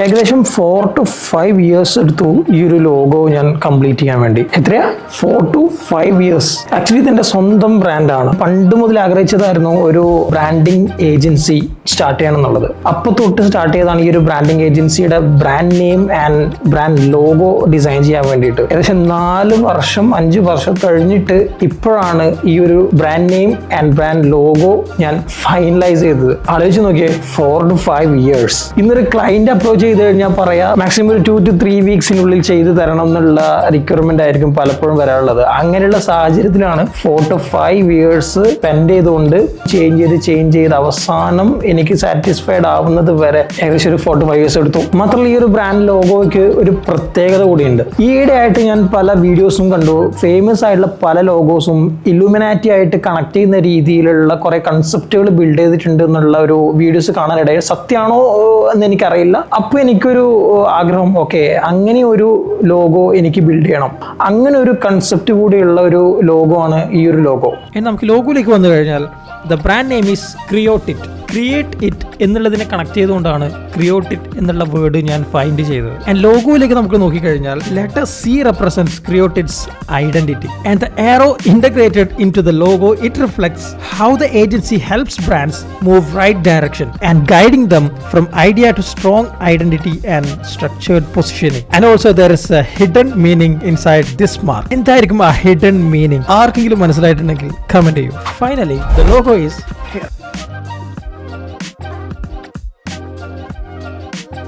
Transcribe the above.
ഏകദേശം 4 to 5 years എടുത്തു ഈ ഒരു ലോഗോ ഞാൻ കംപ്ലീറ്റ് ചെയ്യാൻ വേണ്ടി. എത്രയാ? 4 to 5 years. ആക്ച്വലി ഇതെന്റെ സ്വന്തം ബ്രാൻഡാണ്. പണ്ട് മുതൽ ആഗ്രഹിച്ചതായിരുന്നു ഒരു ബ്രാൻഡിങ് ഏജൻസി സ്റ്റാർട്ട് ചെയ്യണം എന്നുള്ളത്. അപ്പോൾ തൊട്ട് സ്റ്റാർട്ട് ചെയ്തതാണ് ഈ ഒരു ബ്രാൻഡിങ് ഏജൻസിയുടെ brand name and brand logo design ചെയ്യാൻ വേണ്ടിയിട്ട്. ഏകദേശം 5 വർഷം കഴിഞ്ഞിട്ട് ഇപ്പോഴാണ് ഈ ഒരു brand name and brand logo ഞാൻ ഫൈനലൈസ് ചെയ്തത്. ആലോചിച്ച് നോക്കിയേ, 4 to 5 years. ഇന്നൊരു ക്ലയന്റ് അപ്രോച്ച് ചെയ്ത് കഴിഞ്ഞാൽ പറയാം മാക്സിമം ഒരു 2 to 3 weeksനുള്ളിൽ ചെയ്ത് തരണം എന്നുള്ള റിക്വയർമെന്റ് ആയിരിക്കും പലപ്പോഴും വരാനുള്ളത്. അങ്ങനെയുള്ള സാഹചര്യത്തിലാണ് 4 to 5 years സ്പെൻഡ് ചെയ്തുകൊണ്ട് ചേഞ്ച് ചെയ്ത് അവസാനം എനിക്ക് സാറ്റിസ്ഫൈഡ് ആവുന്നത് വരെ ഏകദേശം ഒരു 4 to 5 years എടുത്തു. മാത്രമല്ല ഈ ഒരു ബ്രാൻഡ് ലോഗോയ്ക്ക് ഒരു പ്രത്യേകത കൂടിയുണ്ട്. ഈയിടെ ആയിട്ട് ഞാൻ പല വീഡിയോസും കണ്ടു, ഫേമസ് ആയിട്ടുള്ള പല ലോഗോസും ഇലുമിനാറ്റി ആയിട്ട് കണക്ട് ചെയ്യുന്ന രീതിയിലുള്ള കുറെ കൺസെപ്റ്റുകൾ ബിൽഡ് ചെയ്തിട്ടുണ്ട് എന്നുള്ള ഒരു വീഡിയോസ് കാണാനിടയിൽ. സത്യമാണോ എന്ന് എനിക്കറിയില്ല. അപ്പോൾ എനിക്കൊരു ആഗ്രഹം, ഓക്കെ, അങ്ങനെ ഒരു ലോഗോ എനിക്ക് ബിൽഡ് ചെയ്യണം. അങ്ങനെ ഒരു കൺസെപ്റ്റ് കൂടിയുള്ള ഒരു ലോഗോ ആണ് ഈ ഒരു ലോഗോ. ഇനി നമുക്ക് ലോഗോയിലേക്ക് വന്നു കഴിഞ്ഞാൽ the brand name is Creotit. Create it എന്നുള്ളതിനെ കണക്ട് ചെയ്തുകൊണ്ടാണ് ക്രിയോട്ടിറ്റ് എന്നുള്ള വേർഡ് ഞാൻ ഫൈൻഡ് ചെയ്തത്. ആൻഡ് ലോഗോയിലേക്ക് നമുക്ക് നോക്കിക്കഴിഞ്ഞാൽ letter C represents Creotit's identity and the arrow integrated into the logo it reflects how the agency helps brands move right direction and guiding them from idea to strong identity and structured positioning. And also there is a hidden meaning inside this mark. എന്തായിരിക്കും ആ hidden meaning? ആർക്കെങ്കിലും മനസ്സിലായിട്ടുണ്ടെങ്കിൽ comment ചെയ്യൂ. Finally the logo is here.